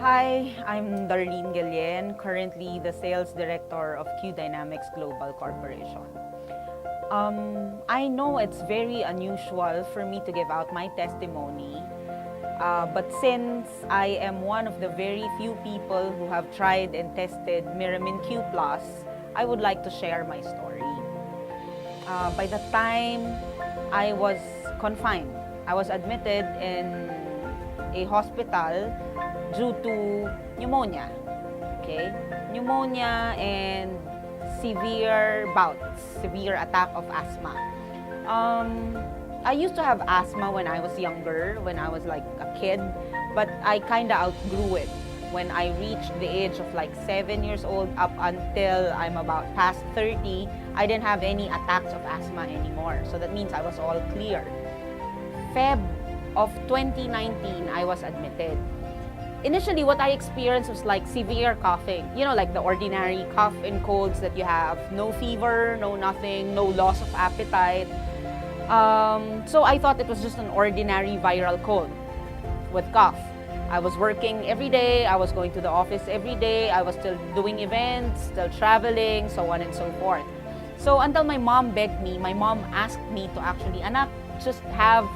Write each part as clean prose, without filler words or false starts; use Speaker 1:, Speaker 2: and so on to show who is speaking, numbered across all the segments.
Speaker 1: Hi, I'm Darleen Guillen, currently the Sales Director of Q Dynamics Global Corporation. I know it's very unusual for me to give out my testimony, but since I am one of the very few people who have tried and tested Miramin Q Plus, I would like to share my story. By the time I was confined, I was admitted in a hospital due to pneumonia. Okay? Pneumonia and severe bouts, severe attack of asthma. I used to have asthma when I was younger, when I was like a kid, but I kind of outgrew it. When I reached the age of like 7 years old up until I'm about past 30, I didn't have any attacks of asthma anymore. So that means I was all clear. Feb of 2019, I was admitted. Initially, what I experienced was like severe coughing. You know, like the ordinary cough and colds that you have. No fever, no nothing, no loss of appetite. So I thought it was just an ordinary viral cold with cough. I was working every day. I was going to the office every day. I was still doing events, still traveling, so on and so forth. So until my mom begged me, my mom asked me to actually, anak, just have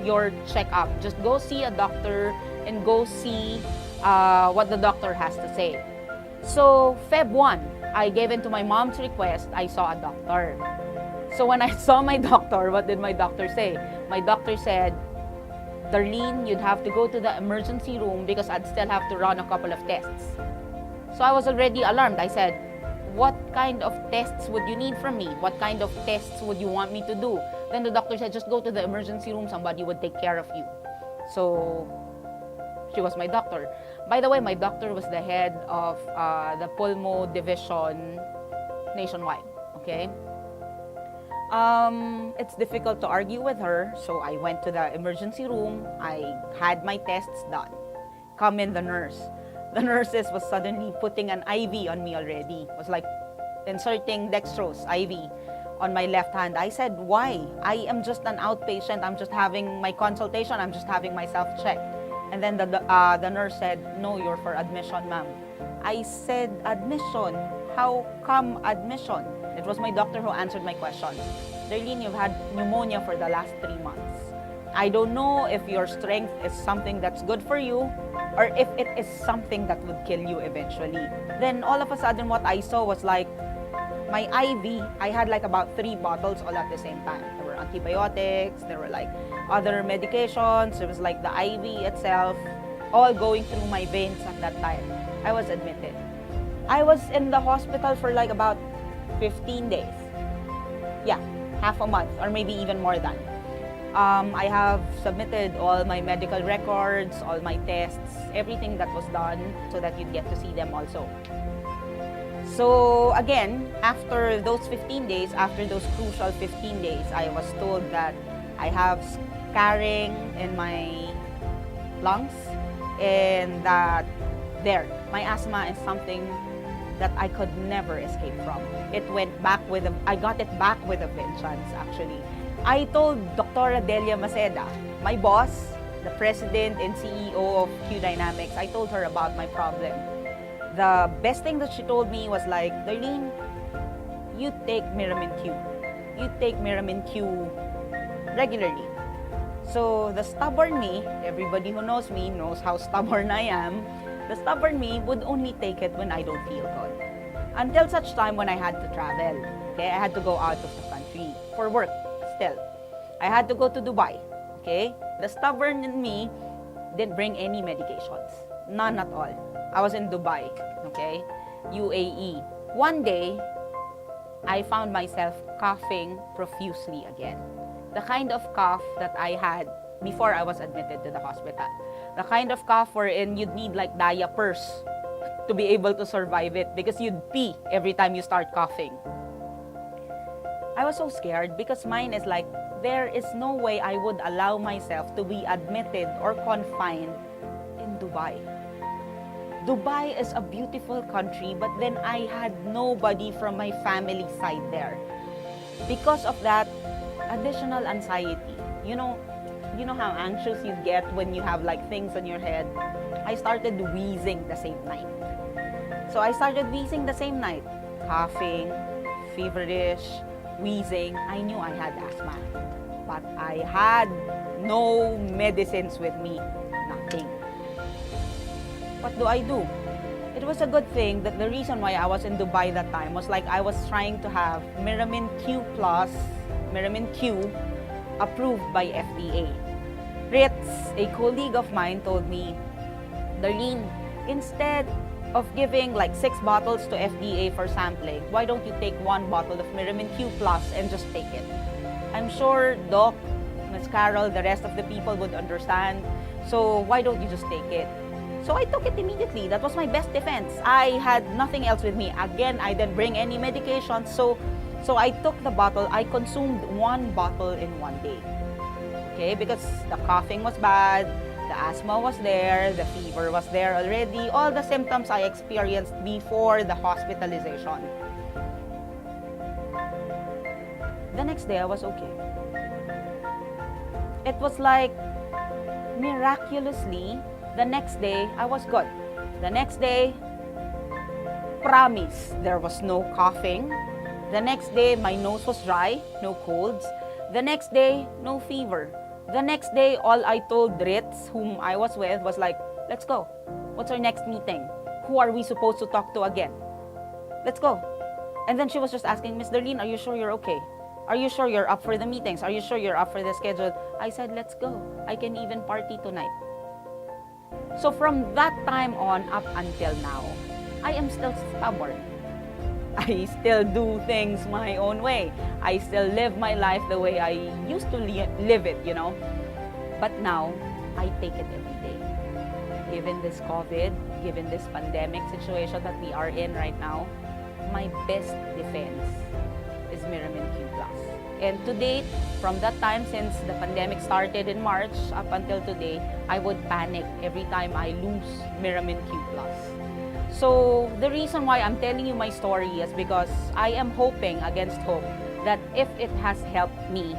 Speaker 1: your checkup. Just go see a doctor and go see what the doctor has to say. So Feb 1, I gave in to my mom's request. I saw a doctor. So when I saw my doctor, what did my doctor say? My doctor said, Darleen, you'd have to go to the emergency room because I'd still have to run a couple of tests. So I was already alarmed. I said, what kind of tests would you need from me? What kind of tests would you want me to do? Then the doctor said, just go to the emergency room. Somebody would take care of you. So she was my doctor. By the way, my doctor was the head of the Pulmo division nationwide. Okay? It's difficult to argue with her, so I went to the emergency room. I had my tests done. Come in the nurse. The nurses was suddenly putting an IV on me already. It was like inserting dextrose IV on my left hand. I said, why? I am just an outpatient. I'm just having my consultation. I'm just having myself checked. And then the nurse said, no, you're for admission, ma'am. I said, admission? How come admission? It was my doctor who answered my question. Darleen, you've had pneumonia for the last 3 months. I don't know if your strength is something that's good for you or if it is something that would kill you eventually. Then all of a sudden what I saw was like my IV. I had like about 3 bottles all at the same time. There were antibiotics, there were like other medications, there was like the IV itself, all going through my veins at that time. I was admitted. I was in the hospital for like about 15 days. Yeah, half a month or maybe even more than. I have submitted all my medical records, all my tests, everything that was done so that you'd get to see them also. So again, after those 15 days, after those crucial 15 days, I was told that I have scarring in my lungs and that my asthma is something that I could never escape from. It went back I got it back with a vengeance, actually. I told Dr. Delia Maceda, my boss, the president and CEO of Q Dynamics, I told her about my problem. The best thing that she told me was like, Darleen, you take Miramin Q. You take Miramin Q regularly. So the stubborn me, everybody who knows me knows how stubborn I am, the stubborn me would only take it when I don't feel good. Until such time when I had to travel. Okay, I had to go out of the country for work still. I had to go to Dubai. Okay, the stubborn in me didn't bring any medications. None at all. I was in Dubai. Okay, UAE. One day, I found myself coughing profusely again. The kind of cough that I had before I was admitted to the hospital. The kind of cough wherein you'd need like diapers to be able to survive it because you'd pee every time you start coughing. I was so scared because mine is like, there is no way I would allow myself to be admitted or confined in Dubai. Dubai is a beautiful country, but then I had nobody from my family side there. Because of that additional anxiety, you know, you know how anxious you get when you have like things on your head? I started wheezing the same night. So I started wheezing the same night. Coughing, feverish, wheezing. I knew I had asthma. But I had no medicines with me. Nothing. What do I do? It was a good thing that the reason why I was in Dubai that time was like I was trying to have Miramin Q Plus, Miramin Q, approved by FDA. Ritz, a colleague of mine, told me, Darleen, instead of giving like 6 bottles to FDA for sampling, why don't you take 1 bottle of Miramin Q Plus and just take it? I'm sure Doc, Ms. Carol, the rest of the people would understand. So why don't you just take it? So I took it immediately. That was my best defense. I had nothing else with me. Again, I didn't bring any medication. So I took the bottle. I consumed 1 bottle in 1 day. Okay, because the coughing was bad, the asthma was there, the fever was there already, all the symptoms I experienced before the hospitalization. The next day, I was okay. It was like, miraculously, the next day, I was good. The next day, promise, there was no coughing. The next day, my nose was dry, no colds. The next day, no fever. The next day, all I told Ritz, whom I was with, was like, let's go. What's our next meeting? Who are we supposed to talk to again? Let's go. And then she was just asking, Miss Darleen, are you sure you're okay? Are you sure you're up for the meetings? Are you sure you're up for the schedule? I said, let's go. I can even party tonight. So from that time on up until now, I am still stubborn. I still do things my own way. I still live my life the way I used to live it, you know. But now, I take it every day. Given this COVID, given this pandemic situation that we are in right now, my best defense is Miramin Q Plus. And to date, from that time since the pandemic started in March up until today, I would panic every time I lose Miramin Q Plus. So the reason why I'm telling you my story is because I am hoping against hope that if it has helped me,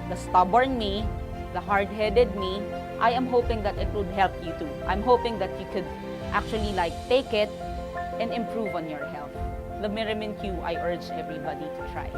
Speaker 1: the stubborn me, the hard-headed me, I am hoping that it would help you too. I'm hoping that you could actually like take it and improve on your health. The Miramin Q, I urge everybody to try.